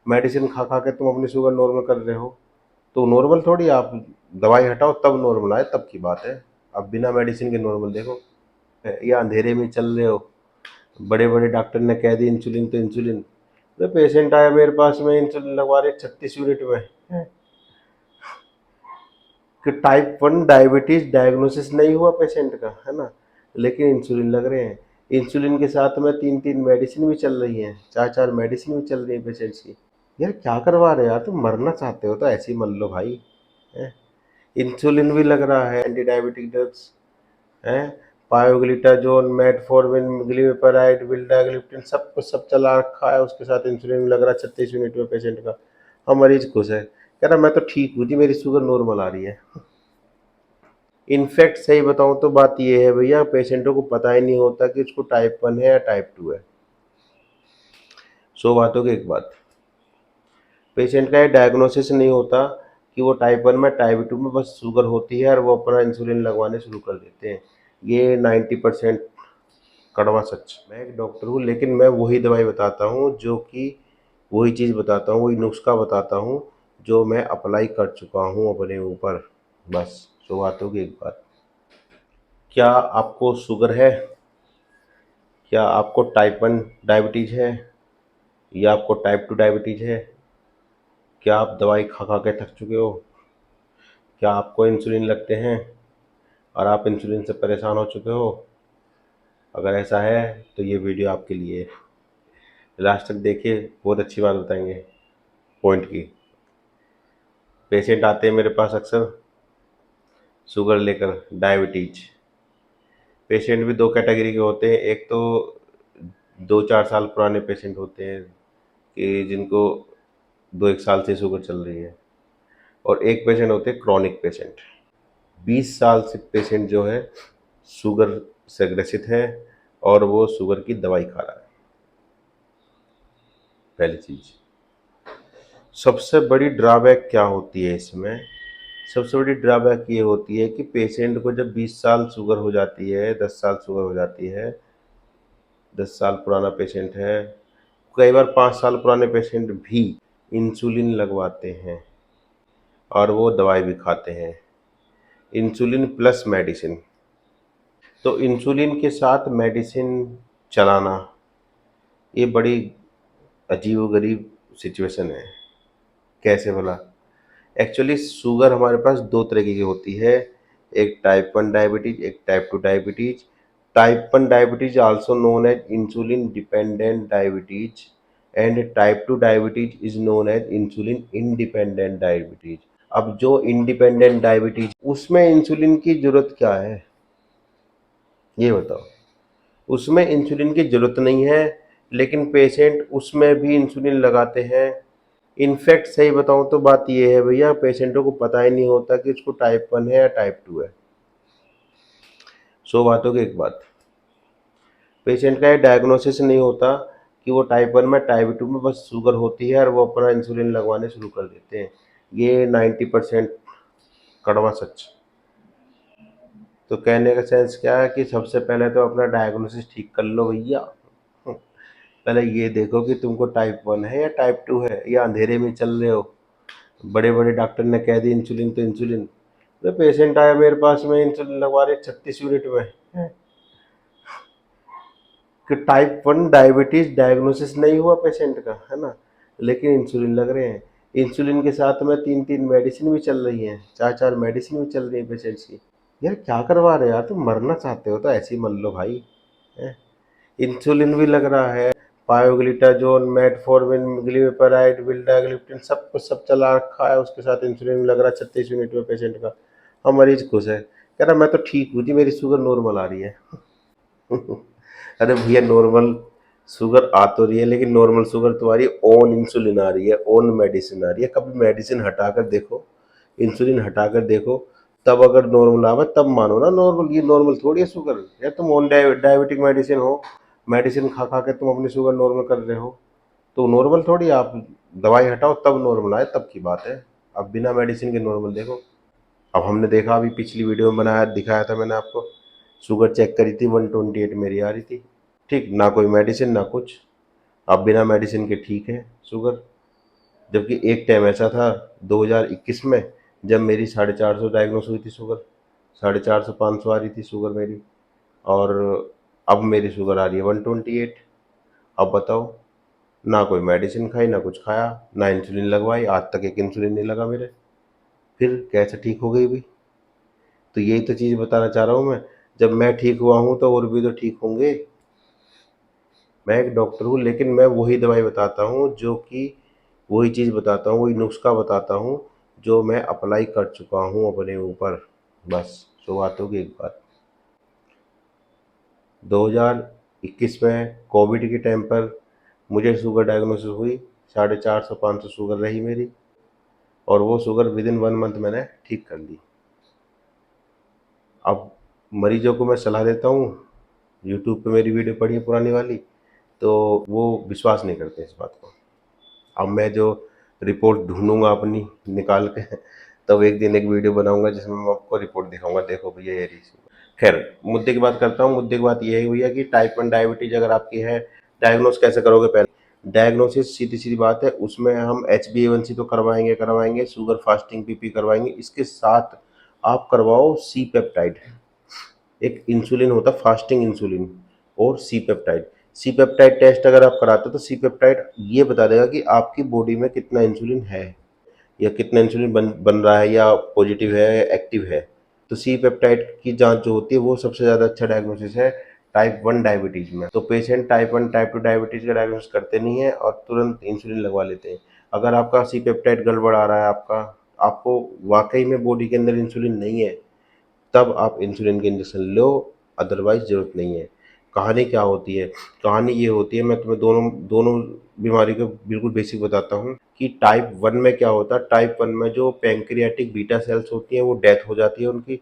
Medicine खा खा के तुम अपनी शुगर नॉर्मल कर रहे हो, तो नॉर्मल थोड़ी, आप दवाई हटाओ तब नॉर्मल आए, तब की बात है। अब बिना मेडिसिन के नॉर्मल देखो, या अंधेरे में चल रहे हो, बड़े बड़े डॉक्टर ने कह दी इंसुलिन तो इंसुलिन। तो पेशेंट आया मेरे पास में, इंसुलिन लगवा रहे 36 यूनिट में, कि टाइप 1 डायबिटीज डायग्नोसिस नहीं हुआ पेशेंट का, है ना, लेकिन इंसुलिन लग रहे हैं। इंसुलिन के साथ में 3-3 मेडिसिन भी चल रही हैं, 4-4 मेडिसिन भी चल रही है पेशेंट्स की। यार क्या करवा रहे हो यार, तुम मरना चाहते हो तो ऐसे ही मर लो भाई, है? इंसुलिन भी लग रहा है, एंटी डायबिटिक ड्रग्स है, पायोग्लिटाजोन, मेटफॉर्मिन, ग्लिमेपाइड, विल्डाग्लिप्टिन, सब कुछ सब चला रखा है, उसके साथ इंसुलिन भी लग रहा है 36 यूनिट में पेशेंट का। हम मरीज खुश है, कह रहा मैं तो ठीक हूँ जी, मेरी शुगर नॉर्मल आ रही है। इनफैक्ट सही बताऊं तो बात ये है भैया, पेशेंटों को पता ही नहीं होता कि उसको टाइप 1 है या टाइप 2 है। 100 बातों की एक बात, पेशेंट का ये डायग्नोसिस नहीं होता कि वो टाइप 1 में टाइप 2 में बस शुगर होती है और वो अपना इंसुलिन लगवाने शुरू कर देते हैं। ये 90% कड़वा सच। मैं एक डॉक्टर हूँ, लेकिन मैं वही दवाई बताता हूँ जो कि, वही चीज़ बताता हूँ, वही नुस्खा बताता हूँ जो मैं अप्लाई कर चुका हूँ अपने ऊपर। बस 100 बातों की एक बात। क्या आपको शुगर है? क्या आपको टाइप 1 डायबिटीज़ है या आपको टाइप 2 डायबिटीज़ है? क्या आप दवाई खा खा के थक चुके हो? क्या आपको इंसुलिन लगते हैं और आप इंसुलिन से परेशान हो चुके हो? अगर ऐसा है तो ये वीडियो आपके लिए है। लास्ट तक देखिए, बहुत अच्छी बात बताएंगे पॉइंट की। पेशेंट आते हैं मेरे पास अक्सर शुगर लेकर, डायबिटीज। पेशेंट भी दो कैटेगरी के होते हैं, एक तो 2-4 साल पुराने पेशेंट होते हैं कि जिनको 2-1 साल से शुगर चल रही है, और एक पेशेंट होते हैं क्रॉनिक पेशेंट, 20 साल से पेशेंट जो है शुगर से ग्रसित है और वो शुगर की दवाई खा रहा है। पहली चीज, सबसे बड़ी ड्रॉबैक क्या होती है इसमें? सबसे बड़ी ड्रॉबैक ये होती है कि पेशेंट को जब 20 साल शुगर हो जाती है, 10 साल शुगर हो जाती है, 10 साल पुराना पेशेंट है, कई बार 5 साल पुराने पेशेंट भी इंसुलिन लगवाते हैं और वो दवाई भी खाते हैं, इंसुलिन प्लस मेडिसिन। तो इंसुलिन के साथ मेडिसिन चलाना, ये बड़ी अजीबोगरीब सिचुएशन है। कैसे भला? एक्चुअली शुगर हमारे पास दो तरीके की होती है, एक टाइप 1 डायबिटीज, एक type 2 diabetes. Type 1 diabetes also known as insulin dependent diabetes and type 2 diabetes is known as insulin independent diabetes. अब जो इंडिपेंडेंट डायबिटीज, उसमें इंसुलिन की जरूरत क्या है ये बताओ? उसमें इंसुलिन की जरूरत नहीं है, लेकिन पेशेंट उसमें भी इंसुलिन लगाते हैं। इनफैक्ट सही बताऊं तो बात ये है भैया, पेशेंटों को पता ही नहीं होता कि उसको टाइप 1 है या टाइप 2 है। 100 बातों की एक बात, पेशेंट का ये डायग्नोसिस नहीं होता कि वो टाइप 1 में टाइप 2 में बस शुगर होती है और वो अपना इंसुलिन लगवाने शुरू कर देते हैं। ये 90% कड़वा सच। तो कहने का सेंस क्या है कि सबसे पहले तो अपना डायग्नोसिस ठीक कर लो भैया। पहले ये देखो कि तुमको टाइप 1 है या टाइप 2 है, या अंधेरे में चल रहे हो, बड़े बड़े डॉक्टर ने कह दी इंसुलिन तो इंसुलिन। तो पेशेंट आया मेरे पास में, इंसुलिन लगवा रहे 36 यूनिट में, कि टाइप 1 डायबिटीज डायग्नोसिस नहीं हुआ पेशेंट का, है ना, लेकिन इंसुलिन लग रहे हैं। इंसुलिन के साथ में 3-3 मेडिसिन भी चल रही हैं, 4-4 मेडिसिन भी चल रही है पेशेंट्स की। यार क्या करवा रहे हो यार, तुम मरना चाहते हो तो ऐसे ही मर लो भाई, है? इंसुलिन भी लग रहा है, पायोग्लिटाजोन, मेटफॉर्मिन, ग्लिमेपाइड, विल्डाग्लिप्टिन, सब कुछ सब चला रखा है, उसके साथ इंसुलिन भी लग रहा है 36 यूनिट में पेशेंट का। हम मरीज खुश है, कह रहा मैं तो ठीक हूँ जी, मेरी शुगर नॉर्मल आ रही है। अरे भैया, नॉर्मल शुगर आ तो रही है, लेकिन नॉर्मल शुगर तुम्हारी ओन इंसुलिन आ रही है, ओन मेडिसिन आ रही है। कभी मेडिसिन हटाकर देखो, इंसुलिन हटाकर देखो, तब अगर नॉर्मल आवे तब मानो ना नॉर्मल। ये नॉर्मल थोड़ी है शुगर, या तुम ओन डायबिटिक मेडिसिन हो, मेडिसिन खा खा के तुम अपनी शुगर नॉर्मल कर रहे हो, तो नॉर्मल थोड़ी, आप दवाई हटाओ तब नॉर्मल आए, तब की बात है। अब बिना मेडिसिन के नॉर्मल देखो। अब हमने देखा, अभी पिछली वीडियो में बनाया दिखाया था मैंने आपको, शुगर चेक करी थी 128 मेरी आ रही थी, ठीक, ना कोई मेडिसिन ना कुछ। अब बिना मेडिसिन के ठीक है शुगर। जबकि एक टाइम ऐसा था 2021 में जब मेरी 450 डायग्नोस हुई थी शुगर, 450 500 आ रही थी शुगर मेरी, और अब मेरी शुगर आ रही है 128। अब बताओ, ना कोई मेडिसिन खाई, ना कुछ खाया, ना इंसुलिन लगवाई, आज तक एक इंसुलिन नहीं लगा मेरे, फिर कैसे ठीक हो गई भी? तो यही तो चीज़ बताना चाह रहा हूँ मैं, जब मैं ठीक हुआ हूँ तो और भी तो ठीक होंगे। मैं एक डॉक्टर हूँ, लेकिन मैं वही दवाई बताता हूँ जो कि वही चीज़ बताता हूँ, वही नुस्खा बताता हूँ जो मैं अप्लाई कर चुका हूँ अपने ऊपर। बस शुरुआत होगी एक बात। 2021 में कोविड के टाइम पर मुझे शुगर डायग्नोसिस हुई, 450 500 शुगर रही मेरी, और वो शुगर विद इन 1 मंथ मैंने ठीक कर ली। अब मरीजों को मैं सलाह देता हूँ, यूट्यूब पे मेरी वीडियो पड़ी है पुरानी वाली, तो वो विश्वास नहीं करते इस बात को। अब मैं जो रिपोर्ट ढूंढूंगा अपनी निकाल के, तब एक दिन एक वीडियो बनाऊंगा जिसमें मैं आपको रिपोर्ट दिखाऊंगा, देखो भैया ये रही। खैर, मुद्दे की बात करता हूँ। मुद्दे की बात ये है भैया कि टाइप 1 डायबिटीज अगर आपकी है, डायग्नोस कैसे करोगे? पहले डायग्नोसिस सीधी सीधी बात है, उसमें हम HbA1c तो करवाएंगे करवाएंगे, शुगर फास्टिंग पीपी करवाएंगे, इसके साथ आप करवाओ सी पेप्टाइड। एक इंसुलिन होता है फास्टिंग इंसुलिन, और C peptide. C peptide test अगर आप कराते हो तो सी पेप्टाइड ये बता देगा कि आपकी बॉडी में कितना इंसुलिन है, या कितना इंसुलिन बन रहा है, या पॉजिटिव है या एक्टिव है। तो सी पेप्टाइड की जांच जो होती है वो सबसे ज़्यादा अच्छा डायग्नोसिस है टाइप 1 डायबिटीज़ में। तो पेशेंट टाइप 1 टाइप 2 डायबिटीज़ का डायग्नोसिस करते नहीं है और तुरंत इंसुलिन लगवा लेते हैं। अगर आपका सी पेप्टाइड गड़बड़ आ रहा है, आपको वाकई में बॉडी के अंदर इंसुलिन नहीं है, तब आप इंसुलिन के इंजेक्शन लो, अदरवाइज ज़रूरत नहीं है। कहानी क्या होती है? कहानी ये होती है, मैं तुम्हें दोनों दोनों बीमारी को बिल्कुल बेसिक बताता हूँ कि टाइप 1 में क्या होता है। टाइप 1 में जो पैंक्रियाटिक बीटा सेल्स होती हैं वो डेथ हो जाती है उनकी।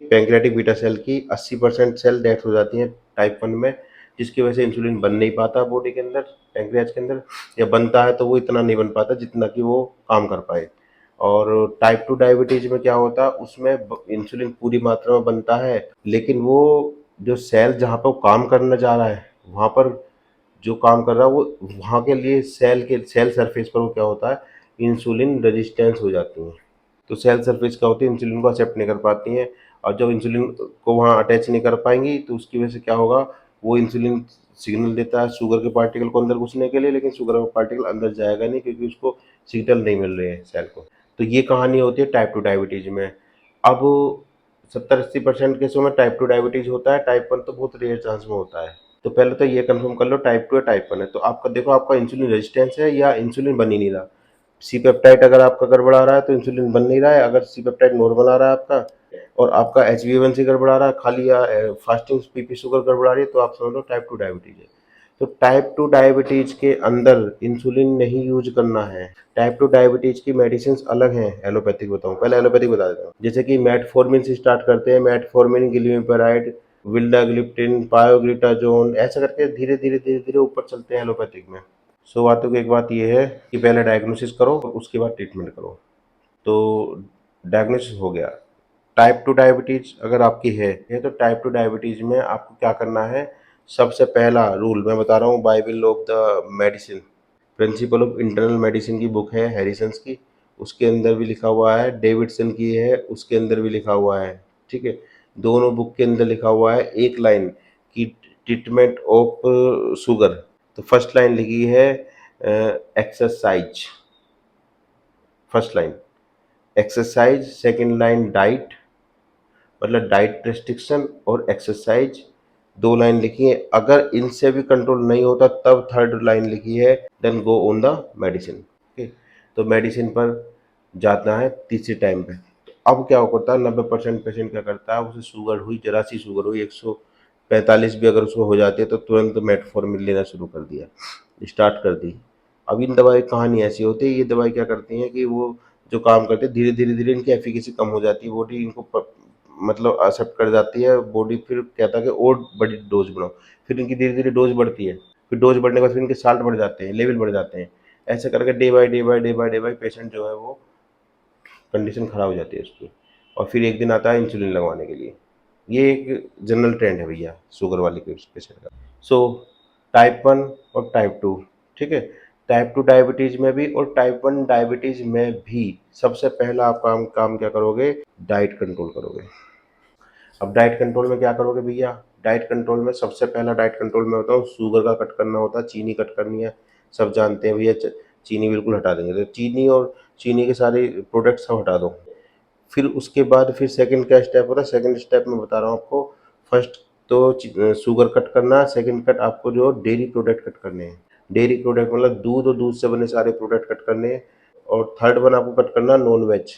पैंक्रियाटिक बीटा सेल की 80% सेल डेथ हो जाती हैं टाइप 1 में, जिसकी वजह से इंसुलिन बन नहीं पाता बॉडी के अंदर, पैंक्रियाज के अंदर, या बनता है तो वो इतना नहीं बन पाता जितना कि वो काम कर पाए। और टाइप 2 डायबिटीज में क्या होता है, उसमें इंसुलिन पूरी मात्रा में बनता है, लेकिन वो जो सेल जहाँ पर वो काम करने जा रहा है, वहाँ पर जो काम कर रहा है वो, वहाँ के लिए सेल सरफेस पर वो क्या होता है, इंसुलिन रेजिस्टेंस हो जाती है। तो सेल सरफेस क्या होती है, इंसुलिन को एक्सेप्ट नहीं कर पाती हैं, और जब इंसुलिन को वहाँ अटैच नहीं कर पाएंगी तो उसकी वजह से क्या होगा, वो इंसुलिन सिग्नल देता है शुगर के पार्टिकल को अंदर घुसने के लिए, लेकिन शुगर का पार्टिकल अंदर जाएगा नहीं क्योंकि उसको सिग्नल नहीं मिल रहे हैं सेल को। तो ये कहानी होती है टाइप 2 डायबिटीज में। अब 70-80% केसों में टाइप 2 डायबिटीज होता है, टाइप 1 तो बहुत रेयर चांस में होता है। तो पहले तो ये कंफर्म कर लो टाइप 2 या टाइप 1 है, तो आपका देखो आपका इंसुलिन रेजिस्टेंस है या इंसुलिन बन ही नहीं रहा। सी पेप्टाइड अगर आपका गड़बड़ा रहा है तो इंसुलिन बन नहीं रहा है। अगर सी पेप्टाइड नॉर्मल आ रहा है आपका, और आपका HbA1c गड़बड़ा रहा है खाली, या फास्टिंग पीपी शुगर गड़बड़ा रही है, तो आप समझ लो टाइप 2 डायबिटीज है। तो टाइप 2 डायबिटीज के अंदर इंसुलिन नहीं यूज करना है। टाइप 2 डायबिटीज की मेडिसिन अलग हैं, एलोपैथिक बताऊं? पहले एलोपैथिक बता देता हूँ। जैसे कि मेटफॉर्मिन से स्टार्ट करते हैं, मेटफॉर्मिन, गिलिमिपेराइड, विल्डाग्लिप्टिन, पायोग्लिटाजोन, ऐसा करके धीरे धीरे धीरे धीरे ऊपर चलते हैं एलोपैथिक में। सो बातों की एक बात यह है कि पहले डायग्नोसिस करो और उसके बाद ट्रीटमेंट करो। तो डायग्नोसिस हो गया। टाइप 2 डायबिटीज अगर आपकी है तो टाइप 2 डायबिटीज में आपको क्या करना है? सबसे पहला रूल मैं बता रहा हूँ, Bible of the medicine, principle of internal medicine की बुक है हैरिसन्स की, उसके अंदर भी लिखा हुआ है, डेविडसन की है उसके अंदर भी लिखा हुआ है। ठीक है, दोनों बुक के अंदर लिखा हुआ है एक लाइन की ट्रीटमेंट ऑफ शुगर। तो फर्स्ट लाइन लिखी है exercise, first line exercise, second line diet, मतलब डाइट रेस्ट्रिक्शन और एक्सरसाइज, दो लाइन लिखी है। अगर इनसे भी कंट्रोल नहीं होता तब थर्ड लाइन लिखी है, then go on the medicine. Okay, तो मेडिसिन पर जाना है तीसरे टाइम पे। तो अब क्या होता है, 90% पेशेंट क्या करता है, उसे शुगर हुई, जरा सी शुगर हुई, 145 भी अगर उसको हो जाती है तो तुरंत मेटफॉर्मिन लेना शुरू कर दिया, स्टार्ट कर दी। अब इन दवाई कहानी ऐसी होती है, ये दवाई क्या करती है कि वो जो काम करते हैं धीरे धीरे धीरे इनकी एफिकेसी कम हो जाती है, बॉडी इनको मतलब एक्सेप्ट कर जाती है बॉडी, फिर कहता है कि और बड़ी डोज बढ़ाओ, फिर इनकी धीरे धीरे डोज बढ़ती है, फिर डोज बढ़ने के बाद फिर इनके साल्ट बढ़ जाते हैं, लेवल बढ़ जाते हैं। ऐसे करके day by day by day by day by patient जो है वो कंडीशन खराब हो जाती है उसकी, और फिर एक दिन आता है इंसुलिन लगवाने के लिए। ये एक जनरल ट्रेंड है भैया शुगर वाले के पेशेंट का। सो टाइप 1 और टाइप 2, ठीक है। टाइप 2 डायबिटीज़ में भी और टाइप 1 डायबिटीज़ में भी सबसे पहला आप काम काम क्या करोगे? डाइट कंट्रोल करोगे। अब डाइट कंट्रोल में क्या करोगे भैया? डाइट कंट्रोल में सबसे पहला डाइट कंट्रोल में बताऊँ, शुगर का कट करना होता है, चीनी कट करनी है। सब जानते हैं भैया चीनी बिल्कुल हटा देंगे, तो चीनी और चीनी के सारे प्रोडक्ट सब हटा दो। फिर उसके बाद फिर सेकंड क्या स्टेप होता है? सेकंड स्टेप मैं बता रहा हूँ आपको। फर्स्ट तो शुगर कट करना, सेकंड कट आपको जो डेयरी प्रोडक्ट कट करने हैं। डेयरी प्रोडक्ट मतलब दूध और दूध से बने सारे प्रोडक्ट कट करने हैं। और थर्ड वन आपको कट करना नॉन वेज।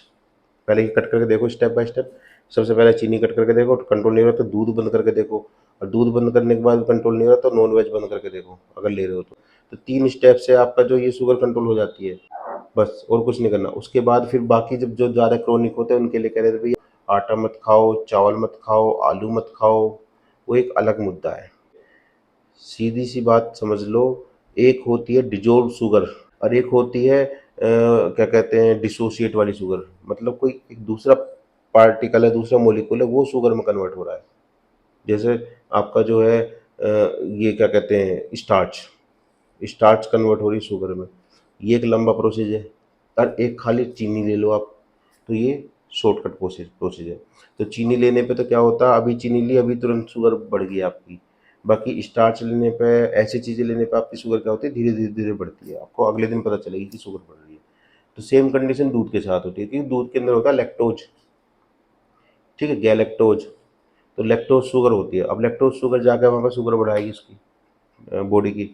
पहले ये कट करके देखो स्टेप बाय स्टेप। सबसे पहले चीनी कट करके देखो, कंट्रोल नहीं हो रहा तो दूध बंद करके देखो, और दूध बंद करने के बाद कंट्रोल नहीं हो रहा तो नॉन वेज बंद करके देखो अगर ले रहे हो तो 3 स्टेप से आपका जो ये शुगर कंट्रोल हो जाती है। बस और कुछ नहीं करना। उसके बाद फिर बाकी जब जो ज़्यादा क्रोनिक होते हैं उनके लिए कह रहे थे भैया आटा मत खाओ, चावल मत खाओ, आलू मत खाओ, वो एक अलग मुद्दा है। सीधी सी बात समझ लो, एक होती है डिजोल्व शुगर और एक होती है क्या कहते हैं डिसोसिएट वाली शुगर। मतलब कोई एक दूसरा पार्टिकल है, दूसरा मॉलिक्यूल है, वो शुगर में कन्वर्ट हो रहा है। जैसे आपका जो है ये क्या कहते हैं स्टार्च, स्टार्च कन्वर्ट हो रही शुगर में। ये एक लंबा प्रोसेस है। और एक खाली चीनी ले लो आप, तो ये शॉर्टकट प्रोसेस है। तो चीनी लेने पे तो क्या होता है, अभी चीनी ली अभी तुरंत शुगर बढ़ गई आपकी। बाकी स्टार्च लेने पे, ऐसी चीज़ें लेने पे आपकी शुगर क्या होती है धीरे धीरे धीरे बढ़ती है। आपको अगले दिन पता चलेगी कि शुगर बढ़ रही है। तो सेम कंडीशन दूध के साथ होती है, क्योंकि दूध के अंदर होता है लैक्टोज, ठीक है, गैलेक्टोज। तो लैक्टोज शुगर होती है। अब लैक्टोज शुगर जाकर वहाँ पर शुगर बढ़ाएगी उसकी बॉडी की,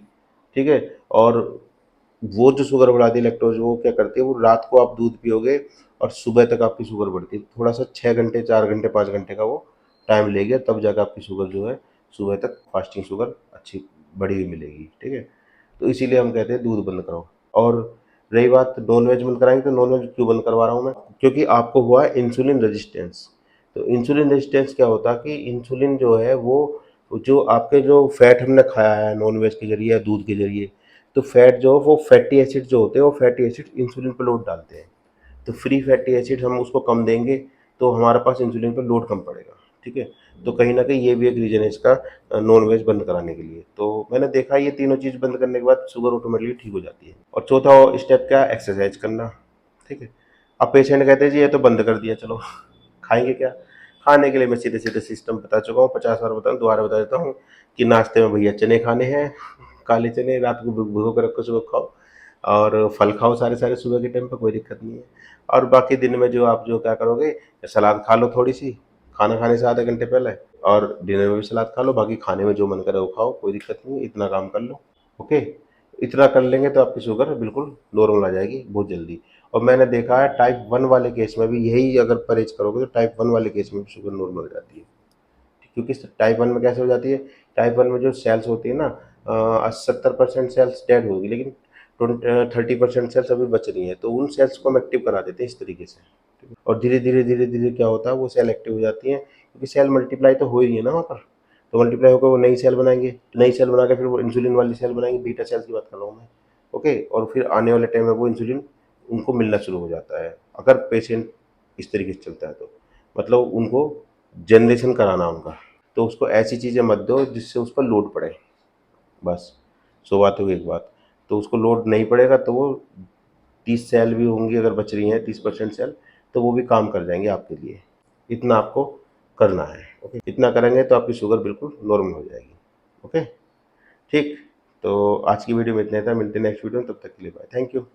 ठीक है। और वो जो शुगर बढ़ाती है लैक्टोज, वो क्या करती है, वो रात को आप दूध पियोगे और सुबह तक आपकी शुगर बढ़ती है। थोड़ा सा 6 घंटे 4 घंटे 5 घंटे का वो टाइम लेगा, तब जाकर आपकी शुगर जो है सुबह तक फास्टिंग शुगर अच्छी बढ़ी हुई मिलेगी, ठीक है। तो इसीलिए हम कहते हैं दूध बंद करो। और रही बात नॉन वेज बंद कराएंगे, तो नॉन वेज क्यों बंद करवा रहा हूँ मैं? क्योंकि आपको हुआ है इंसुलिन रेजिस्टेंस। तो इंसुलिन रेजिस्टेंस क्या होता है कि इंसुलिन जो है वो जो आपके जो फैट हमने खाया है नॉन वेज के जरिए या दूध के जरिए, तो फैट जो वो फैटी एसिड जो होते हैं, वो फैटी एसिड इंसुलिन पर लोड डालते हैं। तो फ्री फैटी एसिड हम उसको कम देंगे तो हमारे पास इंसुलिन पर लोड कम पड़ेगा, ठीक है। तो कहीं ना कहीं ये भी एक रीज़न है इसका नॉन वेज बंद कराने के लिए। तो मैंने देखा ये तीनों चीज़ बंद करने के बाद शुगर ऑटोमेटिकली ठीक हो जाती है। और चौथा स्टेप क्या? एक्सरसाइज करना, ठीक है। अब पेशेंट कहते हैं जी ये तो बंद कर दिया, चलो खाएंगे क्या? खाने के लिए मैं सीधे सीधे सिस्टम बता चुका हूँ, 50 बार बताऊँ, दोबारा बता देता हूँ कि नाश्ते में भैया चने खाने हैं, काले चने रात को भिगो कर रखो, सुबह खाओ। और फल खाओ सारे सारे सुबह के टाइम पर, कोई दिक्कत नहीं है। और बाकी दिन में जो आप जो क्या करोगे, सलाद खा लो थोड़ी सी, खाना खाने से आधे घंटे पहले, और डिनर में भी सलाद खा लो। बाकी खाने में जो मन करे वो खाओ, कोई दिक्कत नहीं है, इतना काम कर लो, ओके। इतना कर लेंगे तो आपकी शुगर बिल्कुल नॉर्मल आ जाएगी बहुत जल्दी। और मैंने देखा है टाइप 1 वाले केस में भी यही अगर परहेज करोगे तो टाइप 1 वाले केस में भी शुगर नॉर्मल हो जाती है। क्योंकि टाइप 1 में कैसे हो जाती है? टाइप 1 में जो सेल्स होती है ना, 70% सेल्स डेड होगी, लेकिन 30% सेल्स अभी बच रही हैं, तो उन सेल्स को हम एक्टिव करा देते हैं इस तरीके से। और धीरे धीरे धीरे धीरे क्या होता है, वो सेल एक्टिव हो जाती हैं, क्योंकि सेल मल्टीप्लाई तो हो ही रही है ना वहाँ पर। तो मल्टीप्लाई होकर वो नई सेल बनाएंगे, नई सेल बना के फिर वो इंसुलिन वाली सेल बनाएंगे, बीटा सेल्स की बात कर रहा हूँ मैं, ओके। और फिर आने वाले टाइम में वो इंसुलिन उनको मिलना शुरू हो जाता है, अगर पेशेंट इस तरीके से चलता है तो। मतलब उनको जनरेशन कराना उनका। तो उसको ऐसी चीज़ें मत दो जिससे उस पर लोड पड़े, बस। 100 बातों की एक बात। तो उसको लोड नहीं पड़ेगा तो वो 30 सेल भी होंगी अगर बच रही हैं, 30% सेल, तो वो भी काम कर जाएंगे आपके लिए। इतना आपको करना है, ओके। इतना करेंगे तो आपकी शुगर बिल्कुल नॉर्मल हो जाएगी, ओके। ठीक। तो आज की वीडियो में इतना ही था, मिलते हैं नेक्स्ट वीडियो में, तब तक के लिए बाय, थैंक यू।